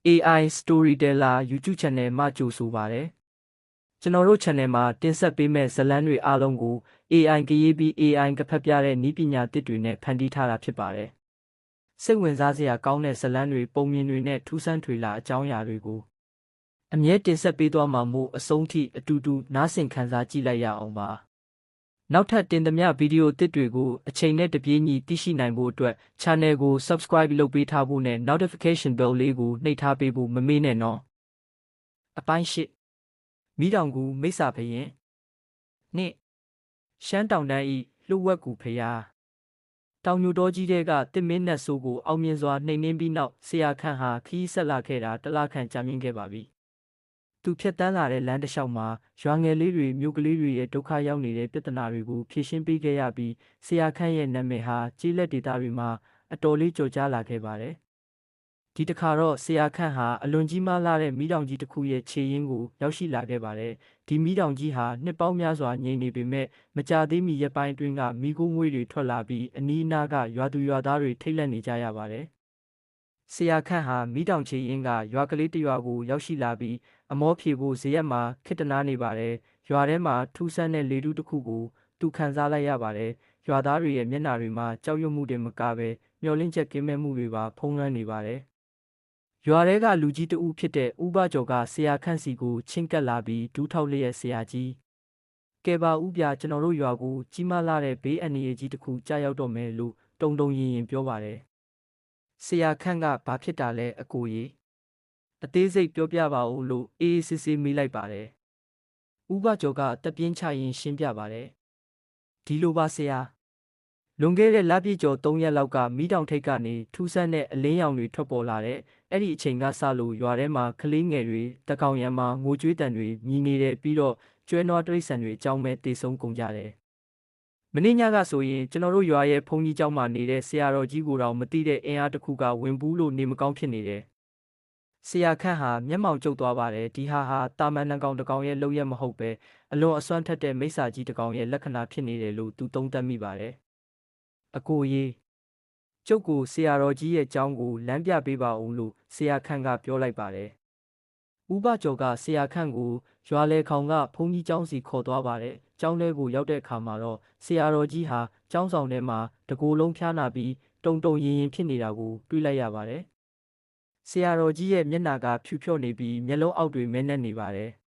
AI Storyteller YouTube Channel မှာကြိုဆိုပါရစေ။ကျွန်တော်တို့ Channel မှာတင်ဆက်ပေးမယ့်ဇာတ်လမ်းတွေအားလုံးကို AI ကရေးပြီး AI ကဖတ်ပြတဲ့နည်းပညာသစ်တွေနဲ့ဖန်တီးထားတာဖြစ်ပါတယ်။စိတ်ဝင်စားစရာကောင်းတဲ့ဇာတ်လမ်းတွေပုံမြင်တွေနဲ့ထူးဆန်းထွေလာအကြောင်းအရာတွေကိုအမြဲတင်ဆက်ပေးသွားမှာမို့အဆုံးထိအတူတူနားဆင်ခံစားကြည့်လိုက်ရအောင်ပါ။နောက်ထပ်တင်သမျှဗီဒီယိုသစ်တွေကိုအချိန်နဲ့တပြေးညီသိရှိနိုင်ဖို့အတွက် Channel ကို Subscribe လုပ်ပေးထားဖို့နဲ့ Notification Bell လေးကိုနှိပ်ထားပေးဖို့မမေ့နဲ့နော်။အပိုင်း၈မီးတောင်ကူမိစ္ဆာဘုရင်နှင့်ရှမ်းတောင်တန်း၏လှုပ်ဝက်ကူဖျားတောင်ညိုတော်ကြီးတဲကတစ်မင်းနတ်ဆိုးကိုအောင်မြင်စွာနှိမ်နင်းပြီးနောက်ဆရာခန့်ဟာခီးဆက်လာခဲ့တာတလခန့်ကြာမြင့်ခဲ့ပါပြီ။သူဖြတ်တန်းလာတဲ့လမ်းတစ်လျှောက်မှာရွာငယ်လေးတွေမြို့ကလေးတွေရဲ့ဒုက္ခရောက်နေတဲ့ပြဿနာတွေကိုဖြေရှင်းပေးခဲ့ရပြီးဆရာခန့်ရဲ့နာမည်ဟာကျေးလက်ဒေသတွေမှာအတော်လေးကျော်ကြားလာခဲ့ပါတယ်။ဒီတစ်ခါတော့ဆရာခန့်ဟာအလွန်ကြီးမားလာတဲ့မီးတောင်ကြီးတစ်ခုရဲ့ခြေရင်းကိုရောက်ရှိလာခဲ့ပါတယ်။ဒီမီးတောင်ကြီးဟာနှစ်ပေါင်းများစွာငြိမ်နေပေမဲ့မကြာသေးမီရက်ပိုင်းအတွင်းကမီးခိုးငွေ့တွေထွက်လာပြီးအနီးအနားကရွာသူရွာသားတွေထိတ်လန့်နေကြရပါတယ်။ဆရာခန့်ဟာမီးတောင်ခြေရင်းကရွာကလေးတစ်ရွာကိုရောက်ရှိလာပြီးအမောဖြေဖို့ဇရက်မှာခေတ္တနာနေပါတယ်။ရွာထဲမှာထူးဆန်းတဲ့လေထုတစ်ခုကိုသူခန်းစားလိုက်ရပါတယ်။ရွာသားတွေရဲ့မျက်နှာတွေမှာကြောက်ရွံ့မှုတွေမကပဲမျှော်လင့်ချက်ကင်းမဲ့မှုတွေပါဖုံးလွှမ်းနေပါတယ်။ရွာထဲကလူကြီးတဦးဖြစ်တဲ့ဦးဘကျော်ကဆရာခန့်စီကိုချဉ်ကပ်လာပြီးဒူးထောက်လျက်ဆရာကြီးကဲပါဦးပြကျွန်တော်တို့ရွာကိုကြီးမားလာတဲ့ဘေးအန္တရာယ်ကြီးတစ်ခုကြာရောက်တော့မယ်လို့တုံတုံရင်ပြောပါတယ်။ဆရာခန့်ကဘာဖြစ်တာလဲအကိုကြီးအသေးစိတ်ပြောပြပါဦးလို့အေးအေးဆေးဆေးမေးလိုက်ပါတယ်။ဦးဘကျော်ကတက်ပြင်းချရင်ရှင်းပြပါတယ်။ဒီလိုပါဆရာလွန်ခဲ့တဲ့လပြည့်ကျော်3ရက်လောက်ကမီးတောင်ထိပ်ကနေထူးဆန်းတဲ့အလင်းရောင်တွေထွက်ပေါ်လာတဲ့အဲ့ဒီအချိန်ကစလို့ရွာထဲမှာကလေးငယ်တွေတကောင်ရံမှာငိုကြွေးတန်တွေမြည်နေတဲ့ပြီးတော့ကျွဲနွားတိရစ္ဆာန်တွေအကြောင်းပဲတေဆုံးကုန်ကြတယ်။မင်းညကဆိုရင်ကျွန်တော်တို့ရွာရဲ့ဘုန်းကြီးကျောင်းမှာနေတဲ့ဆရာတော်ကြီးကိုတော့မသိတဲ့အင်အားတစ်ခုကဝင်ဘူးလို့နေမကောင်းဖြစ်နေတယ်။ဆရာခန့်ဟာမျက်မှောင်ကျုပ်သွားပါတယ်ဒီဟာတာမန်နှကောင်တစ်ကောင်ရဲ့လုပ်ရက်မဟုတ်ပဲအလွန်အစွမ်းထက်တဲ့မိစ္ဆာကြီးတစ်ကောင်ရဲ့လက္ခဏာဖြစ်နေတယ်လို့သူသုံးသပ်မိပါတယ်။အကိုကြီးကျုပ်ကိုဆရာတော်ကြီးရဲ့ကျောင်းကိုလမ်းပြပေးပါဦးလို့ဆရာခန့်ကပြောလိုက်ပါတယ်။ဦးဘကျော်ကဆရာခန့်ကိုရွာလေခေါင်ကဘုန်းကြီးကျောင်းစီခေါ်သွားပါတယ်။ကျောင်းထဲကိုရောက်တဲ့အခါမှာတော့ဆရာတော်ကြီးဟာကျောင်းဆောင်ထဲမှာတကိုယ်လုံးဖျားနာပြီးတုံတုံရင်ဖြစ်နေတာကိုတွေ့လိုက်ရပါတယ်။ဆရာတော်ကြီးရဲ့မျက်နှာကဖြူဖြော့နေပြီးမျက်လုံးအောက်တွေမဲနှက်နေပါတယ်။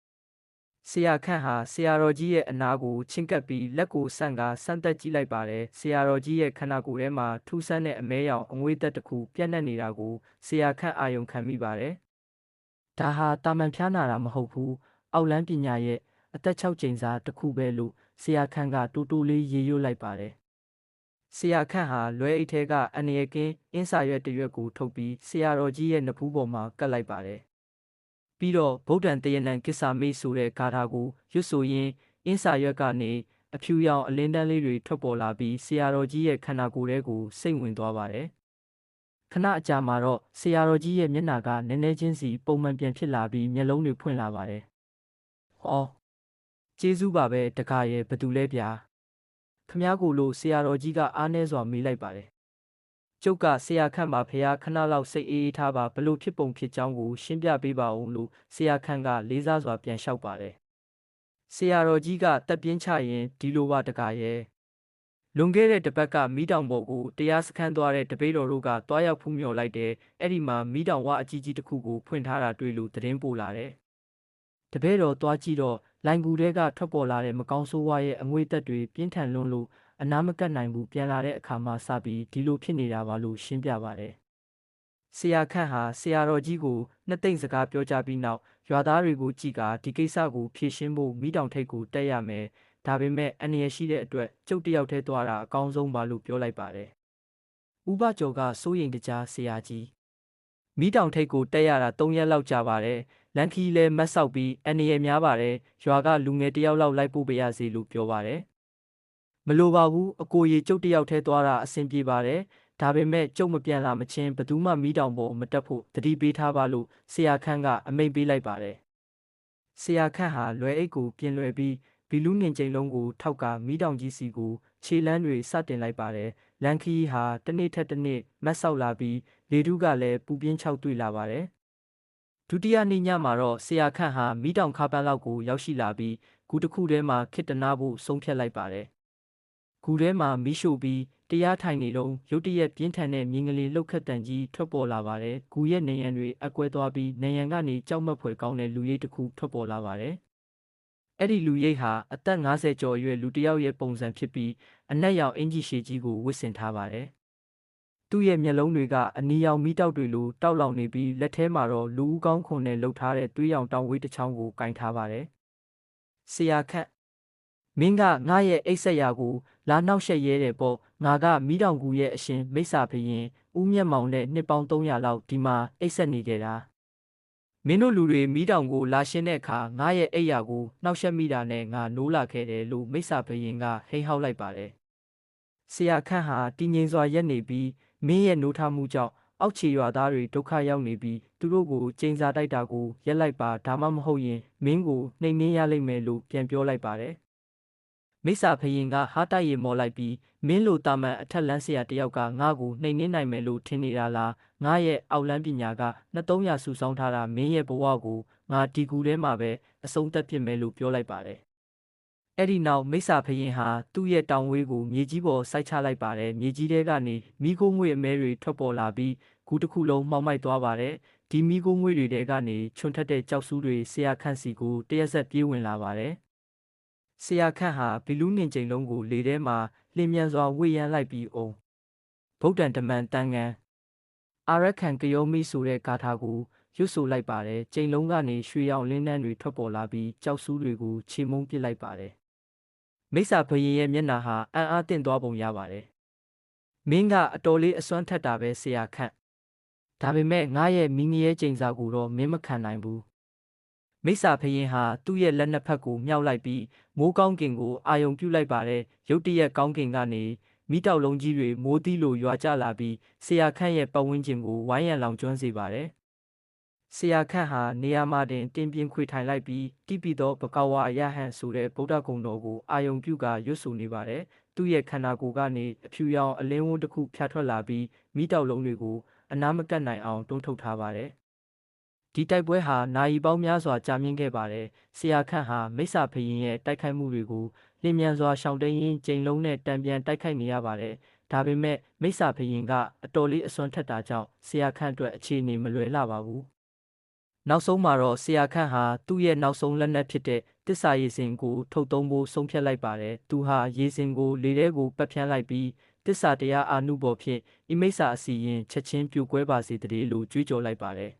ဆရာခန့်ဟာဆရာတော်ကြီးရဲ့အနားကိုချဉ်ကပ်ပြီးလက်ကိုဆန့်သက်ကြည့်လိုက်ပါတယ်။ဆရာတော်ကြီးရဲ့ခန္ဓာကိုယ်ထဲမှာထူးဆန်းတဲ့အမဲရောင်အငွေ့သက်တစ်ခုပြန့်နှံ့နေတာကိုဆရာခန့်အာရုံခံမိပါတယ်။ဒါဟာတာမန်ဖျားနာတာမဟုတ်ဘူး။အောက်လန်းပညာရဲ့အသက်6ကျိန်စာတစ်ခုပဲလို့ဆရာခန့်ကတူတူလေးရေရွတ်လိုက်ပါတယ်။ဆရာခန့်ဟာလွဲအိတ်ထဲကအန္တရာယ်ကင်းအင်းစာရွက်တစ်ရွက်ကိုထုတ်ပြီးဆရာတော်ကြီးရဲ့နဖူးပေါ်မှာကပ်လိုက်ပါတယ်။ပြီးတော့ဗုဒ္ဓံတယနံကိစ္ဆာမိဆိုတဲ့ဂါထာကိုရွတ်ဆိုရင်းအင်းစာရွက်ကနေအဖြူရောင်အလင်းတန်းလေးတွေထွက်ပေါ်လာပြီးဆရာတော်ကြီးရဲ့ခန္ဓာကိုယ်ထဲကိုစိတ်ဝင်သွားပါတယ်။ခဏအကြာမှာတော့ဆရာတော်ကြီးရဲ့မျက်နှာကနည်းနည်းချင်းစီပုံမှန်ပြန်ဖြစ်လာပြီးမျက်လုံးတွေဖွင့်လာပါတယ်။ဟောကျေးဇူးပါပဲတခါရဲ့ဘသူလဲဗျာခမားကိုလို့ဆရာတော်ကြီးကအားနည်းစွာမေးလိုက်ပါတယ်။ကျုပ်ကဆရာခန့်ပါဖះခဏလောက်စိတ်အေးအေးထားပါဘလို့ဖြစ်ပုံဖြစ်ကြောင်းကိုရှင်းပြပေးပါဦးလို့ဆရာခန့်ကလေးစားစွာပြန်လျှောက်ပါတယ်။ဆရာတော်ကြီးကတက်ပြင်းချရင်ဒီလိုပါတခါရဲ့လွန်ခဲ့တဲ့တစ်ပတ်ကမီးတောင်ပေါ်ကိုတရားစခန်းသွားတဲ့တပည့်တော်တို့ကတွားရောက်ဖူးမြော်လိုက်တယ်အဲ့ဒီမှာမီးတောင်ဝအကြီးကြီးတစ်ခုကိုဖွင့်ထားတာတွေ့လို့သတင်းပို့လာတယ်။တပည့်တော်တွားကြည့်တော့လိုင်ကူထဲကထွက်ပေါ်လာတဲ့မကောင်းဆိုးဝါးရဲ့အငွေ့သက်တွေပြင်းထန်လွန်းလို့အနားမကပ်နိုင်ဘူးပြန်လာတဲ့အခါမှစပြီးဒီလိုဖြစ်နေတာပါလို့ရှင်းပြပါတယ်။ဆရာခန့်ဟာဆရာတော်ကြီးကိုနှစ်သိမ့်စကားပြောကြပြီးနောက်ရွာသားတွေကိုကြည်ကာဒီကိစ္စကိုဖြေရှင်းဖို့မီးတောင်ထိပ်ကိုတက်ရမယ်။ဒါပေမဲ့အန္တရာယ်ရှိတဲ့အတွက်ကျုပ်တယောက်တည်းသွားတာအကောင်းဆုံးပါလို့ပြောလိုက်ပါတယ်။ဦးဘကျော်ကစိုးရိမ်တကြားဆရာကြီးမီးတောင်ထိပ်ကိုတက်ရတာ3ရက်လောက်ကြာပါတယ်။လန်ခီလည်းမတ်ဆောက်ပြီးအန္တရာယ်များပါတယ်။ရွာကလူငယ်တယောက်လောက်လိုက်ပို့ပေးရစီလို့ပြောပါတယ်။မလိုပါဘူးအကိုရေကျုပ်တယောက်တည်းသွားတာအဆင်ပြေပါတယ်။ဒါပေမဲ့ကျုပ်မပြန်လာမချင်းဘသူမှမီးတောင်ပေါ်မတက်ဖို့တတိပေးထားပါလို့ဆရာခန့်ကအမိန့်ပေးလိုက်ပါတယ်။ဆရာခန့်ဟာလွယ်အိတ်ကိုပြင်လွယ်ပြီးဘီလူးငင်ကျိန်လုံးကိုထောက်ကမီးတောင်ကြီးစီကိုခြေလမ်းတွေစတင်လိုက်ပါတယ်။လန်ခီဟာတစ်နေ့ထက်တစ်နေ့မတ်ဆောက်လာပြီးလေထုကလည်းပူပြင်းခြောက်တွေ့လာပါတယ် ဒုတိယနေ့ညမှာတော့ဆရာခန့်ဟာမီးတောင်ခါပန်းလောက်ကိုရောက်ရှိလာပြီးဂူတစ်ခုထဲမှာခေတ္တနာဖို့ဆုံးဖြတ်လိုက်ပါတယ်။ဂူထဲမှာမီးရှို့ပြီးတရားထိုင်နေတော့ရုတ်တရက်ပြင်းထန်တဲ့မြင်းကလေးလှုပ်ခတ်တန်ကြီးထွက်ပေါ်လာပါတယ်။ဂူရဲ့နေရန်တွေအကွဲသွားပြီးနေရန်ကနေကြောက်မက်ဖွယ်ကောင်းတဲ့လူရိပ်တစ်ခုထွက်ပေါ်လာပါတယ်။အဲ့ဒီလူရိပ်ဟာအသက်50ကျော်အရွယ်လူတစ်ယောက်ရဲ့ပုံစံဖြစ်ပြီးအနက်ရောင်အင်ဂျီရှည်ကြီးကိုဝတ်ဆင်ထားပါတယ်။သူ့ရဲ့မျက်လုံးတွေကအနီရောင်မီးတောက်တွေလိုတောက်လောင်နေပြီးလက်ထဲမှာတော့လူဦးကောင်းခွန်နဲ့လှုပ်ထားတဲ့သွေးရောင်တောင်ဝေးတစ်ချောင်းကိုကင်ထားပါတယ်။ဆရာခန့်မင်းကငါရဲ့အိတ်ဆက်ရာကိုလာနောက်ရှက်ရဲတယ်ပေါ့ငါကမီးတောင်ကူရဲ့အရှင်မိစ္ဆာဘရင်ဦးမျက်မောင်နဲ့နှစ်ပေါင်း300လောက်ဒီမှာအိတ်ဆက်နေကြတာမင်းတို့လူတွေမီးတောင်ကိုလာရှင်းတဲ့အခါငါရဲ့အိတ်ရာကိုနှောက်ယှက်မိတာနဲ့ငါနိုးလာခဲ့တယ်လို့မိစ္ဆာဘရင်ကဟိန်းဟောက်လိုက်ပါတယ်ဆရာခန့်ဟာတည်ငြိမ်စွာရက်နေပြီးမင်းရဲ့နိုးထမှုကြောင့်အောက်ခြေရွာသားတွေဒုက္ခရောက်နေပြီးသူတို့ကိုကျိန်စာတိုက်တာကိုရက်လိုက်ပါဒါမှမဟုတ်ရင်မင်းကိုနှိမ်နင်းရလိမ့်မယ်လို့ပြန်ပြောလိုက်ပါတယ်မိစ္ဆာဘရင်ကဟားတိုက်ရီမော်လိုက်ပြီးမင်းလိုတာမန်အထက်လန်းဆရာတယောက်ကငါ့ကိုနှိမ်နင်းနိုင်မယ်လို့ထင်နေတာလားငါရဲ့အောက်လန်းပညာက2300စုဆောင်းထားတာမင်းရဲ့ဘဝကိုငါဒီကူထဲမှာပဲအဆုံးသတ်ဖြစ်မယ်လို့ပြောလိုက်ပါတယ်အဲ့ဒီနောက်မိစ္ဆာဘရင်ဟာသူ့ရဲ့တောင်ဝေးကိုမြေကြီးပေါ်စိုက်ချလိုက်ပါတယ်မြေကြီးထဲကနေမိခိုးငွေအမဲတွေထွက်ပေါ်လာပြီးဂူတစ်ခုလုံးမှောင်မိုက်သွားပါတယ်ဒီမိခိုးငွေတွေထဲကနေချွန်ထက်တဲ့ကြောက်ဆူးတွေဆရာခန့်စီကိုတရက်ဆက်ပြေးဝင်လာပါတယ်ဆရာခန့်ဟာဘီလူးနှင်ချိန်လုံးကိုလေထဲမှာလင်းမြန်စွာဝေ့ရမ်းလိုက်ပြီးအောင်ဗုဒ္ဓံတမန်တန်ငံအာရခံကယောမိဆိုတဲ့ဂါထာကိုရွတ်ဆိုလိုက်ပါတယ်ချိန်လုံးကနေရွှေရောင်လင်းနှန်းတွေထွက်ပေါ်လာပြီးကြောက်ဆူးတွေကိုခြေမုံပစ်လိုက်ပါတယ်မိစ္ဆာဘရင်ရဲ့မျက်နှာဟာအံ့အားသင့်သွားပုံရပါတယ်မင်းကအတော်လေးအစွမ်းထက်တာပဲဆရာခန့်ဒါပေမဲ့ငါရဲ့မိငရဲချိန်စာကိုတော့မင်းမခံနိုင်ဘူးမိစ္ဆာဘရင်ဟာသူ့ရဲ့လက်နှစ်ဖက်ကိုမြှောက်လိုက်ပြီးမိုးကောင်းကင်ကိုအာယုံပြုလိုက်ပါတယ်ရုတ်တရက်ကောင်းကင်ကနေမိတောက်လုံးကြီးတွေမိုးသီးလိုရွာကျလာပြီးဆရာခန့်ရဲ့ပတ်ဝန်းကျင်ကိုဝိုင်းရံလောင်ကျွမ်းစေပါတယ်ဆရာခန့်ဟာနေရာမှာတင်ပြင်းခွေထိုင်လိုက်ပြီးတိပိသောဘဂဝါအယဟံဆိုတဲ့ဗုဒ္ဓဂုဏ်တော်ကိုအာယုံပြုကာရွတ်ဆိုနေပါတယ်သူ့ရဲ့ခန္ဓာကိုယ်ကနေအဖြူရောင်အလင်းဝန်းတစ်ခုဖြာထွက်လာပြီးမိတောက်လုံးတွေကိုအနားမကပ်နိုင်အောင်တွန်းထုတ်ထားပါတယ်ဒီတိုက်ပွဲဟာနာရီပေါင်းများစွာကြာမြင့်ခဲ့ပါတယ်ဆရာခန့်ဟာမိစ္ဆာဘရင်ရဲ့တိုက်ခိုက်မှုတွေကိုလင်းမြန်စွာရှောင်တိန်ရင်းချိန်လုံးနဲ့တံပြန်တိုက်ခိုက်နေရပါတယ်ဒါပေမဲ့မိစ္ဆာဘရင်ကအတော်လေးအစွမ်းထက်တာကြောင့်ဆရာခန့်အတွက်အခြေအနေမလွယ်လှပါဘူးနောက်ဆုံးမှာတော့ဆရာခန့်ဟာသူ့ရဲ့နောက်ဆုံးလက်နက်ဖြစ်တဲ့တစ္ဆာရေစင်ကိုထုတ်သုံးဖို့ဆုံးဖြတ်လိုက်ပါတယ်သူဟာရေစင်ကိုလေထဲကိုပတ်ဖြန်းလိုက်ပြီးတစ္ဆာတရားအာနုဘော်ဖြင့်ဤမိစ္ဆာအစီရင်ချက်ချင်းပြိုကွဲပါစေတည်းလို့ကြွေးကြော်လိုက်ပါတယ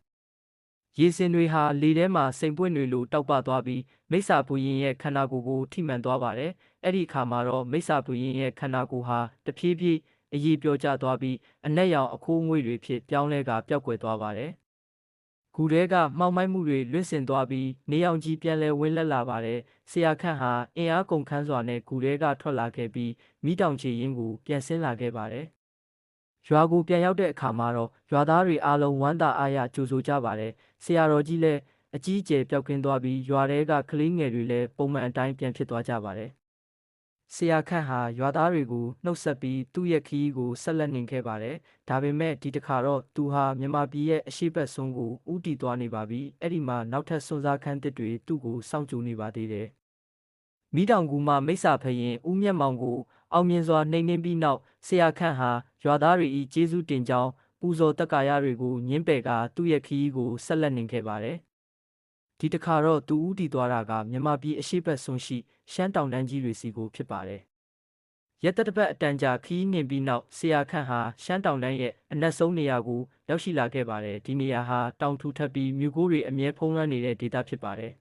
်ရေစင်တွေဟာလေထဲမှာစိမ်ပွင့်တွေလိုတောက်ပသွားပြီးမိစ္ဆာဘုရင်ရဲ့ခန္ဓာကိုယ်ကိုထိမှန်သွားပါတယ်အဲ့ဒီအခါမှာတော့မိစ္ဆာဘုရင်ရဲ့ခန္ဓာကိုယ်ဟာတဖြည်းဖြည်းအရေးပြောကျသွားပြီးအနက်ရောင်အခိုးငွေ့တွေဖြစ်ပြောင်းလဲကာပျောက်ကွယ်သွားပါတယ်ဂူထဲကမှောင်မိုက်မှုတွေလွင့်စင်သွားပြီးနေရောင်ကြီးပြန်လဲဝင်းလက်လာပါတယ်ဆရာခန့်ဟာအင်အားကုန်ခန်းစွာနဲ့ဂူထဲကထွက်လာခဲ့ပြီးမိတောင်ချေရင်းကိုပြန်ဆင်းလာခဲ့ပါတယ်ရွာကိုပြန်ရောက်တဲ့အခါမှာတော့ရွာသားတွေအားလုံးဝမ်းသာအားရကြိုဆိုကြပါတယ်ဆရာတော်ကြီးလည်းအကြီးအကျယ်ပျောက်ကင်းသွားပြီးရွာထဲကကလေးငယ်တွေလည်းပုံမှန်အတိုင်းပြန်ဖြစ်သွားကြပါတယ်ဆရာခန့်ဟာရွာသားတွေကိုနှုတ်ဆက်ပြီးသူ့ရဲ့ခရီးကိုဆက်လက်နှင်ခဲ့ပါတယ်ဒါပေမဲ့ဒီတစ်ခါတော့သူဟာမြန်မာပြည်ရဲ့အရှေ့ဘက်စွန်းကိုဦးတည်သွားနေပါပြီအဲ့ဒီမှာနောက်ထပ်စွန့်စားခန်းတစ်တွေသူ့ကိုစောင့်ကြိုနေပါသေးတယ်မိတောင်ကူမှမိစ္ဆာဘရင်ဦးမျက်မောင်ကိုအောင်မြင်စွာနှိမ်နင်းပြီးနောက်ဆရာခန့်ဟာရွာသားတွေ၏ကျေးဇူးတင်ကြောင်းပူဇော်တက်ကာရတွေကိုညှင်းပယ်ကာသူ့ရဲ့ခရီးကိုဆက်လက်နှင်ခဲ့ပါတယ်ဒီတစ်ခါတော့သူဦးတည်သွားတာကမြန်မာပြည်အရှေ့ဘက်စွန်းရှိရှမ်းတောင်တန်းကြီးတွေစီကိုဖြစ်ပါတယ်ရက်သက်တစ်ပတ်အတန်ကြာခီးနှင်ပြီးနောက်ဆရာခန့်ဟာရှမ်းတောင်တန်းရဲ့အနက်ဆုံးနေရာကိုရောက်ရှိလာခဲ့ပါတယ်ဒီနေရာဟာတောင်ထူထပ်ပြီးမြူကိုးတွေအမြဲဖုံးလွှမ်းနေတဲ့ဒေသဖြစ်ပါတယ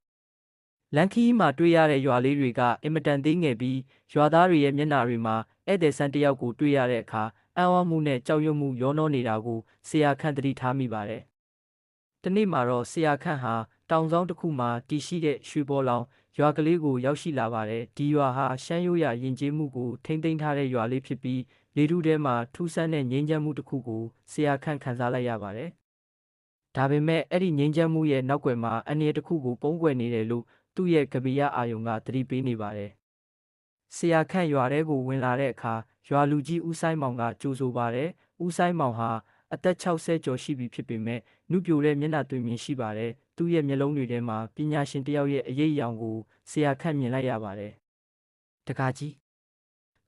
်လန်ခီးမှာတွေ့ရတဲ့ရွာလေးတွေကအင်မတန်သေးငယ်ပြီးရွာသားတွေရဲ့မျက်နှာတွေမှာဧည့်သည်ဆန်းတစ်ယောက်ကိုတွေ့ရတဲ့အခါအံ့ဩမှုနဲ့ကြောက်ရွံ့မှုရောနှောနေတာကိုဆရာခန့်သတိထားမိပါတယ်တနေ့မှာတော့ဆရာခန့်ဟာတောင်ဆောင်တစ်ခုမှာတည်ရှိတဲ့ရွှေပေါ်လောင်ရွာကလေးကိုရောက်ရှိလာပါတယ်ဒီရွာဟာရှမ်းရိုးရာယဉ်ကျေးမှုကိုထိမ့်သိမ်းထားတဲ့ရွာလေးဖြစ်ပြီးလေထုထဲမှာထူးဆန်းတဲ့ငြိမ်းချမ်းမှုတစ်ခုကိုဆရာခန့်ခံစားလိုက်ရပါတယ်ဒါပေမဲ့အဲ့ဒီငြိမ်းချမ်းမှုရဲ့နောက်ွယ်မှာအန္တရာယ်တစ်ခုကိုပုံကွယ်နေတယ်လို့သူ့ရဲ့ကပီးယားအာယုံကသတိပေးနေပါတယ်ဆရာခန့်ရွာထဲကိုဝင်လာတဲ့အခါရွာလူကြီးဦးဆိုင်မောင်ကကြိုဆိုပါတယ်ဦးဆိုင်မောင်ဟာ အသက်60ကျော်ရှိပြီဖြစ်ပေမဲ့နုပြိုတဲ့မျက်နှာသွင်းမြင်ရှိပါတယ်။သူ့ရဲ့မျက်လုံးတွေထဲမှာပညာရှင်တစ်ယောက်ရဲ့အရေးအယောင်ကိုဆရာခန့်မြင်လိုက်ရပါတယ်။တကားကြီး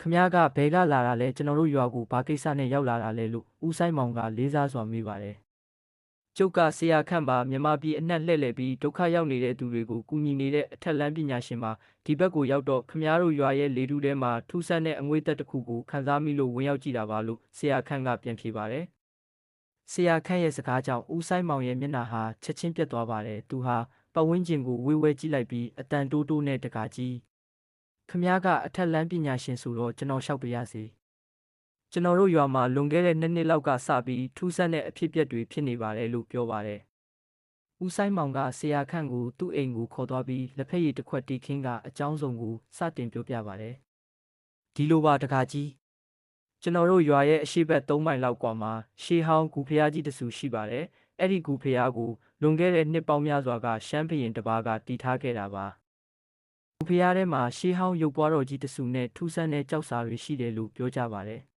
ခမည်းကဘယ်ကလာတာလဲကျွန်တော်တို့ရွာကိုဘာကိစ္စနဲ့ရောက်လာတာလဲလို့ဦးဆိုင်မောင်ကလေးစားစွာမေးပါတယ်။ကျုပ်ကဆရာခန့်ပါမြန်မာပြည်အနှံ့လှည့်လည်ပြီးဒုက္ခရောက်နေတဲ့သူတွေကိုကူညီနေတဲ့အထက်လမ်းပညာရှင်ပါဒီဘက်ကိုရောက်တော့ခမည်းတို့ရွာရဲ့လေထုထဲမှာထူးဆန်းတဲ့အငွေ့သက်တစ်ခုကိုခံစားမိလို့ဝင်ရောက်ကြည့်တာပါလို့ဆရာခန့်ကပြန်ဖြေပါတယ်။ဆရာခန့်ရဲ့စကားကြောင့်ဦးဆိုင်မောင်ရဲ့မျက်နှာဟာချက်ချင်းပြတ်သွားပါတယ်။သူဟာပတ်ဝန်းကျင်ကိုဝေးဝဲကြည့်လိုက်ပြီးအတန်တိုးတိုးနဲ့တကားကြီးခမည်းကအထက်လမ်းပညာရှင်ဆိုတော့ကျွန်တော်လျှောက်ပြရစီကျွန်တော်တို့ရွာမှာလွန်ခဲ့တဲ့2နှစ်လောက်ကစပြီးထူးဆန်းတဲ့အဖြစ်အပျက်တွေဖြစ်နေပါတယ်လို့ပြောပါတယ်။ဦးဆိုင်မောင်ကဆရာခန့်ကိုသူ့အိမ်ကိုခေါ်သွားပြီးလက်ဖက်ရည်တစ်ခွက်တီးခင်းကအကြောင်းစုံကိုစတင်ပြောပြပါတယ်။ဒီလိုပါတကားကြီးကျွန်တော်တို့ရွာရဲ့အရှိတ်3မိုင်လောက်ကွာမှာရှေးဟောင်းဂူဖျားကြီးတဆူရှိပါတယ်။အဲ့ဒီဂူဖျားကိုလွန်ခဲ့တဲ့နှစ်ပေါင်းများစွာကရှမ်းဘုရင်တစ်ပါးကတည်ထားခဲ့တာပါ။ဂူဖျားထဲမှာရှေးဟောင်းရုပ်ပွားတော်ကြီးတဆူနဲ့ထူးဆန်းတဲ့ကြောက်စာတွေရှိတယ်လို့ပြောကြပါတယ်။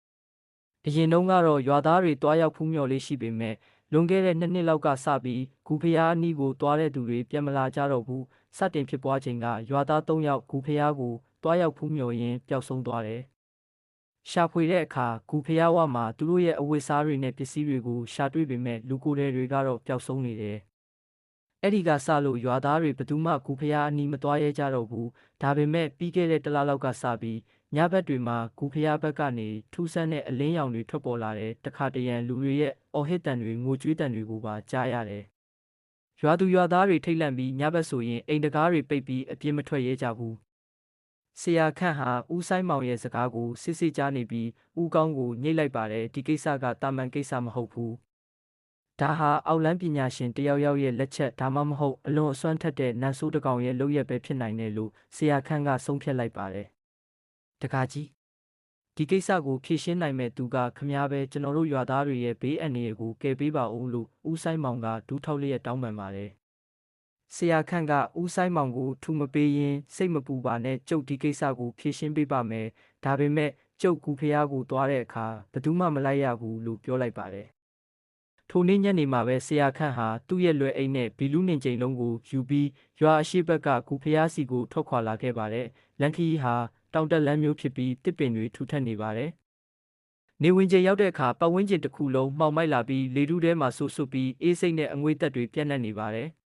အရင်တုန်းကတော့ရွာသားတွေတွားရောက်ဖူးမြော်လေးရှိပေမဲ့လွန်ခဲ့တဲ့2နှစ်လောက်ကစပြီးဂူဖျားအနီးကိုတွားတဲ့သူတွေပြန်မလာကြတော့ဘူးစတင်ဖြစ်ပွားချိန်ကရွာသား3ယောက်ဂူဖျားကိုတွားရောက်ဖူးမြော်ရင်းပျောက်ဆုံးသွားတယ်။ရှာဖွေတဲ့အခါဂူဖျားဝမှာသူတို့ရဲ့အဝတ်စားတွေနဲ့ပစ္စည်းတွေကိုရှာတွေ့ပေမဲ့လူကိုယ်တွေကတော့ပျောက်ဆုံးနေတယ်။အဲ့ဒီကစလို့ရွာသားတွေဘယ်သူမှဂူဖျားအနီးမတွားရဲကြတော့ဘူး။ဒါပေမဲ့ပြီးခဲ့တဲ့တစ်လလောက်ကစပြီးညဘက်တွေမှာဂူဖျားဘက်ကနေထူးဆန်းတဲ့အလင်းရောင်တွေထွက်ပေါ်လာတယ်။တခါတရံလူတွေရဲ့အော်ဟစ်တန်တွေငိုကြွေးတန်တွေကိုပါကြားရတယ်။ရွာသူရွာသားတွေထိတ်လန့်ပြီးညဘက်ဆိုရင်အိမ်တကားတွေပိတ်ပြီးအပြင်းမထွက်ရဲကြဘူး။ဆရာခန့်ဟာဦးဆိုင်မောင်ရဲ့စကားကိုစစ်စစ်ကြားနေပြီးဦးကောင်းကိုညှိလိုက်ပါတယ်ဒီကိစ္စကတာမန်ကိစ္စမဟုတ်ဘူး။ဒါဟာအောက်လန်းပညာရှင်တယောက်ရဲ့လက်ချက်ဒါမှမဟုတ်အလွန်အစွမ်းထက်တဲ့နတ်ဆိုးတစ်ကောင်ရဲ့လုပ်ရက်ပဲဖြစ်နိုင်တယ်လို့ဆရာခန့်ကဆုံးဖြတ်လိုက်ပါတယ်။တကားကြီးဒီကိစ္စကိုဖြေရှင်းနိုင်မဲ့သူကခမည်းပဲကျွန်တော်တို့ရွာသားတွေရဲ့ဘေးအန္တရာယ်ကိုကယ်ပေးပါဦးလို့ဦးဆိုင်မောင်ကဒူးထောက်လျက်တောင်းပန်ပါတယ်။ဆရာခန့်ကဦးဆိုင်မောင်ကိုထူမပေးရင်စိတ်မပူပါနဲ့ကျုပ်ဒီကိစ္စကိုဖြေရှင်းပေးပါမယ်။ဒါပေမဲ့ကျုပ်ကူဖျားကိုသွားတဲ့အခါဘယ်သူမှမလိုက်ရဘူးလို့ပြောလိုက်ပါတယ်။ထိုနေ့ညနေမှာပဲဆရာခန့်ဟာသူ့ရဲ့လွယ်အိတ်နဲ့ဘီလူးနှင်ချိန်လုံးကိုယူပြီးရွာအရှိဘက်ကကူဖျားစီကိုထွက်ခွာလာခဲ့ပါတယ်။လန်ခီဟာတောင်တက်လမ်းမျိုးဖြစ်ပြီးတစ်ပင်တွေထူထပ်နေပါတယ်။နေဝင်ချိန်ရောက်တဲ့အခါပတ်ဝန်းကျင်တစ်ခုလုံးမှောင်မိုက်လာပြီးလေထုထဲမှာဆူဆူပြီးအေးစိမ့်တဲ့အငွေ့သက်တွေပြန့်နှံ့နေပါတယ်။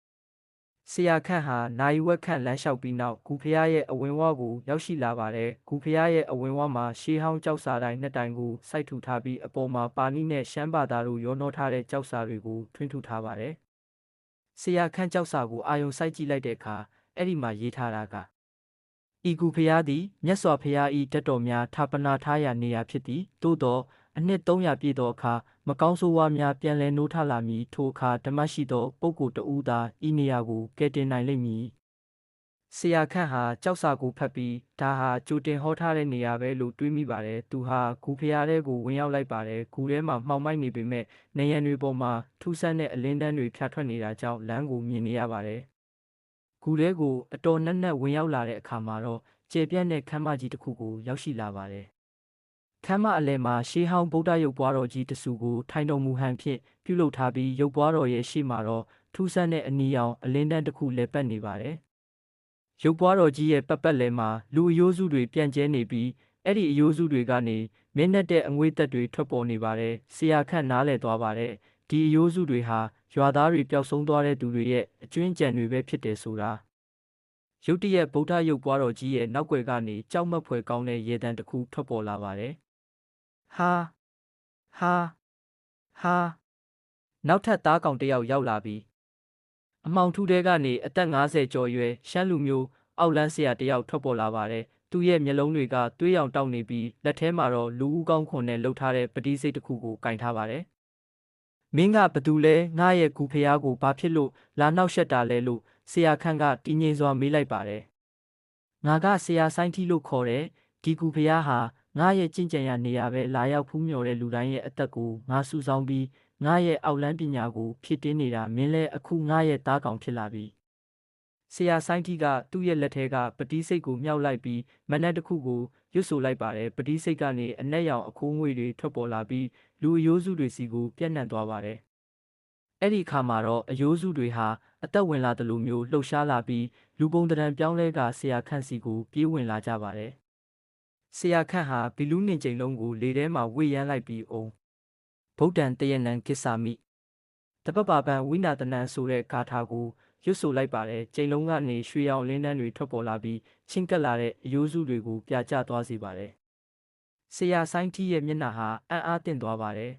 ဆရာခန့်ဟာနိုင်ဝက်ခန့်လမ်းလျှောက်ပြီးနောက်ဂူဖျားရဲ့အဝင်ဝကိုရောက်ရှိလာပါတယ်။ဂူဖျားရဲ့အဝင်ဝမှာရှေးဟောင်းကြောက်စာတိုင်းနှစ်တိုင်ကိုစိုက်ထူထားပြီးအပေါ်မှာပါဏိနဲ့ရှမ်းဘာသာတို့ရောနှောထားတဲ့ကြောက်စာတွေကိုထွင်းထူထားပါတယ်။ဆရာခန့်ကြောက်စာကိုအာယုံစိုက်ကြည့်လိုက်တဲ့အခါအဲ့ဒီမှာရေးထားတာကဤဂူဖျားသည်မြတ်စွာဘုရား၏ဓာတ်တော်များဌာပနာထားရာနေရာဖြစ်သည်သို့သောအနှစ်300ပြည့်သောအခါမကောင်းဆိုးဝါးများပြန်လည်နိုးထလာမည်ထိုအခါဓမ္မရှိသောပုဂ္ဂိုလ်တဦးသာဤနေရာကိုကယ်တင်နိုင်လိမ့်မည်ဆရာခန့်ဟာကြောက်စာကိုဖတ်ပြီးဒါဟာကြိုတင်ဟောထားတဲ့နေရာပဲလို့တွေးမိပါတယ်သူဟာဂူဖျားထဲကိုဝင်ရောက်လိုက်ပါတယ်ဂူထဲမှာမှောင်မိုက်နေပေမဲ့နေရံတွေပေါ်မှာထူးဆန်းတဲ့အလင်းတန်းတွေဖြာထွက်နေတာကြောင့်လမ်းကိုမြင်နေရပါတယ်ဂူထဲကိုအတော်နက်နက်ဝင်ရောက်လာတဲ့အခါမှာတော့ကျေပြန့်တဲ့ခမ်းမကြီးတစ်ခုကိုရောက်ရှိလာပါတယ်ခမ်းမအလယ်မှာရှေးဟောင်းဗုဒ္ဓရုပ်ပွားတော်ကြီးတဆူကိုထိုင်တော်မူဟန်ဖြင့်ပြုလုပ်ထားပြီးရုပ်ပွားတော်ရဲ့ရှေ့မှာတော့ထူးဆန်းတဲ့အနီရောင်အလင်းတန်းတစ်ခုလည်ပတ်နေပါတယ်ရုပ်ပွားတော်ကြီးရဲ့ပတ်လည်မှာလူအယိုးစုတွေပြန့်ကျဲနေပြီးအဲ့ဒီအယိုးစုတွေကနေမင်းနဲ့တဲ့အငွေ့သက်တွေထွက်ပေါ်နေပါတယ်ဆရာခန့်နားလည်သွားပါတယ်ဒီအယိုးစုတွေဟာရွာသားတွေပျောက်ဆုံးသွားတဲ့သူတွေရဲ့အကျွင်းကြံတွေပဲဖြစ်တယ်ဆိုတာရုတ်တရက်ဗုဒ္ဓရုပ်ပွားတော်ကြီးရဲ့နောက်ွယ်ကနေကြောက်မက်ဖွယ်ကောင်းတဲ့ရေတံတစ်ခုထွက်ပေါ်လာပါတယ်ဟာနောက်ထပ်သားကောင်တစ်ယောက်ရောက်လာပြီးအမောင်ထူးတဲကနေအသက်50ကျော်ရွယ်ရှမ်းလူမျိုးအောက်လန်းဆရာတစ်ယောက်ထွက်ပေါ်လာပါတယ်သူ့ရဲ့မျက်လုံးတွေကသွေးရောင်တောက်နေပြီးလက်ထဲမှာတော့လူဦးကောင်းခွန်နဲ့လှုပ်ထားတဲ့ပတိစိတ်တစ်ခုကိုကင်ထားပါတယ်မင်းကဘသူလဲငါရဲ့ကူဖျားကိုဘာဖြစ်လို့လာနှောက်ယှက်တာလဲလို့ဆရာခန့်ကတင်းငိမ်စွာမေးလိုက်ပါတယ်ငါကဆရာဆိုင်ထီလို့ခေါ်တယ်ဒီကူဖျားဟာငါရဲ့ကျင့်ကြံရနေရပဲလာရောက်ဖူးမြော်တဲ့လူတိုင်းရဲ့အသက်ကိုငါစုဆောင်းပြီးငါရဲ့အောက်လန်းပညာကိုဖြစ်တင်းနေတာမင်းလဲအခုငါရဲ့သားကောင်ဖြစ်လာပြီ ဆရာဆိုင်းတီကသူ့ရဲ့လက်ထဲကပတိစိတ်ကိုမြောက်လိုက်ပြီးမနက်တစ်ခုကိုရွတ်ဆိုလိုက်ပါတယ်ပတိစိတ်ကနေအနက်ရောင်အခိုးငွေတွေထွက်ပေါ်လာပြီးလူအယိုးစုတွေစီကိုပြန့်နှံ့သွားပါတယ်အဲ့ဒီအခါမှာတော့အယိုးစုတွေဟာအသက်ဝင်လာသလိုမျိုးလှုပ်ရှားလာပြီးလူပုံတံပြောင်းလဲကဆရာခန့်စီကိုပြေးဝင်လာကြပါတယ်ဆရာခန့်ဟာဘီလူးနှင်ချိန်လုံးကိုလေထဲမှာဝေ့ရမ်းလိုက်ပြီးအောင်ဗုဒ္ဓံတယနံကိစ္ဆာမိတပပပံဝိနာတနံဆိုတဲ့ဂါထာကိုရွတ်ဆိုလိုက်ပါတယ်ချိန်လုံးကနေရွှေရောင်လင်းနှန်းတွေထွက်ပေါ်လာပြီးချင်းကပ်လာတဲ့အယိုးစုတွေကိုပြကျသွားစေပါတယ်ဆရာဆိုင်းတီးရဲ့မျက်နှာဟာအံ့အားသင့်သွားပါတယ်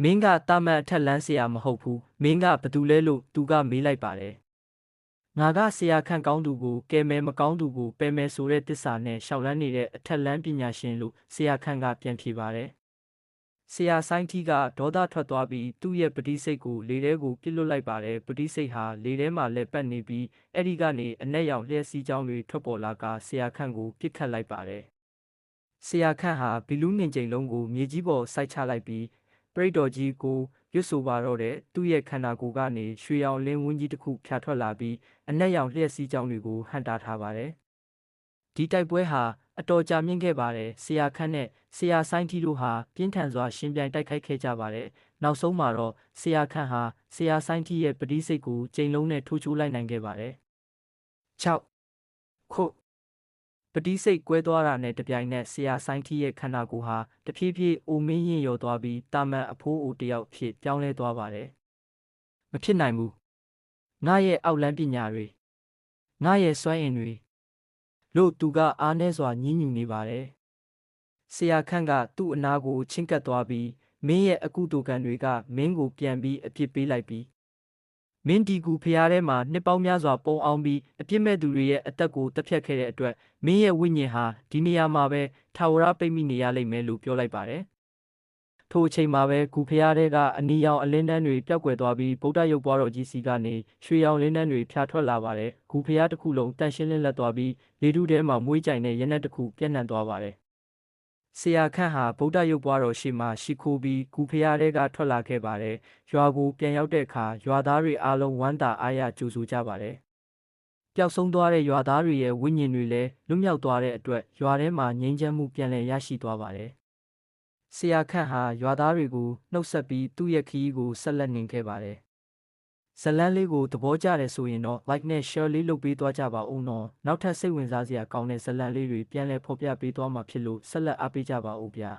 မင်းကတာမန်အထက်လန်းဆရာမဟုတ်ဘူးမင်းကဘသူလဲလို့သူကမေးလိုက်ပါတယ်ငါကဆရာခန့်ကောင်းသူကိုကဲမဲမကောင်းသူကိုပယ်မဲဆိုတဲ့တစ္ဆာနဲ့ရှောက်လန်းနေတဲ့အထက်လန်းပညာရှင်လို့ဆရာခန့်ကပြန်ဖြေပါတယ်ဆရာဆိုင်းတီးကဒေါသထွက်သွားပြီးသူ့ရဲ့ပတိစိတ်ကိုလေထဲကိုပစ်လွတ်လိုက်ပါတယ်ပတိစိတ်ဟာလေထဲမှာလဲပတ်နေပြီးအဲ့ဒီကနေအနက်ရောင်လျှက်စီးကြောင်းတွေထွက်ပေါ်လာကဆရာခန့်ကိုပစ်ခတ်လိုက်ပါတယ်ဆရာခန့်ဟာဘီလူးနှင်ချိန်လုံးကိုမြေကြီးပေါ်စိုက်ချလိုက်ပြီးပရိတ်တော်ကြီးကိုရွတ်ဆိုပါတော့တဲ့သူ့ရဲ့ခန္ဓာကိုယ်ကနေရွှေရောင်လင်းဝန်းကြီးတစ်ခုဖြာထွက်လာပြီးအနက်ရောင်လျှက်စီးကြောင်းတွေကိုဟန့်တားထားပါတယ်ဒီတိုက်ပွဲဟာအတော်ကြာမြင့်ခဲ့ပါတယ်ဆရာခန့်နဲ့ဆရာဆိုင်းတီတို့ဟာပြင်းထန်စွာရှင်ပြိုင်တိုက်ခိုက်ခဲ့ကြပါတယ်နောက်ဆုံးမှာတော့ဆရာခန့်ဟာဆရာဆိုင်းတီရဲ့ပတိစိတ်ကိုချိန်လုံးနဲ့ထိုးချိုးလိုက်နိုင်ခဲ့ပါတယ်6ခုပတိစိတ်ကွဲသွားတာနဲ့တပြိုင်နက်ဆရာဆိုင်းတီရဲ့ခန္ဓာကိုယ်ဟာတဖြည်းဖြည်းအိုမင်းရင်ရော်သွားပြီးတာမန်အဖိုးအိုတယောက်ဖြစ်ပြောင်းလဲသွားပါတယ်မဖြစ်နိုင်ဘူးငါရဲ့အောက်လန်းပညာတွေငါရဲ့စွမ်းအင်တွေလို့သူကအားနည်းစွာညှဉ်းညူနေပါတယ်ဆရာခန့်ကသူ့အနာကိုချင့်ကပ်သွားပြီးမင်းရဲ့အကုသိုလ်ကံတွေကမင်းကိုပြန်ပြီးအပြစ်ပေးလိုက်ပြီးမင်းဒီကူဖျားထဲမှာနှစ်ပေါင်းများစွာပုံအောင်ပြီးအပြစ်မဲ့သူတွေရဲ့အသက်ကိုတပ်ဖြတ်ခဲ့တဲ့အတွက်မင်းရဲ့ဝိညာဉ်ဟာဒီနေရာမှာပဲထာဝရပိတ်မိနေရလိမ့်မယ်လို့ပြောလိုက်ပါတယ်ထိုအချိန်မှာပဲဂူဖျားထဲကအနီရောင်အလင်းတန်းတွေပျောက်ကွယ်သွားပြီးဗုဒ္ဓရုပ်ပွားတော်ကြီးစီကနေရွှေရောင်လင်းတန်းတွေဖြာထွက်လာပါတယ်ဂူဖျားတစ်ခုလုံးတန့်ရှင်းလင်းလက်သွားပြီးလေထုထဲမှာမွှေးကြိုင်တဲ့ရနက်တစ်ခုပြန့်နှံ့သွားပါတယ်ဆရာခန့်ဟာဗုဒ္ဓရုပ်ပွားတော်ရှိမှရှိခိုးပြီးဂူဖျားထဲကထွက်လာခဲ့ပါတယ်ရွာကိုပြန်ရောက်တဲ့အခါရွာသားတွေအားလုံးဝမ်းသာအားရကြိုဆိုကြပါတယ်ပျောက်ဆုံးသွားတဲ့ရွာသားတွေရဲ့ဝိညာဉ်တွေလည်းလွတ်မြောက်သွားတဲ့အတွက်ရွာထဲမှာငြိမ်းချမ်းမှုပြန်လည်ရရှိသွားပါတယ်ဆရာခန့်ဟာရွာသားတွေကိုနှုတ်ဆက်ပြီးသူ့ရဲ့ခရီးကိုဆက်လက်နေခဲ့ပါတယ်ဇလန်းလေးကိုသဘောကျတယ်ဆိုရင်တော့ like နဲ့ share လေးလုပ်ပေးသွားကြပါဦးနော်နောက်ထပ်စိတ်ဝင်စားစရာကောင်းတဲ့ဇလန်းလေးတွေပြန်လည်ဖော်ပြပေးသွားမှာဖြစ်လို့ဆက်လက်အားပေးကြပါဦးဗျာ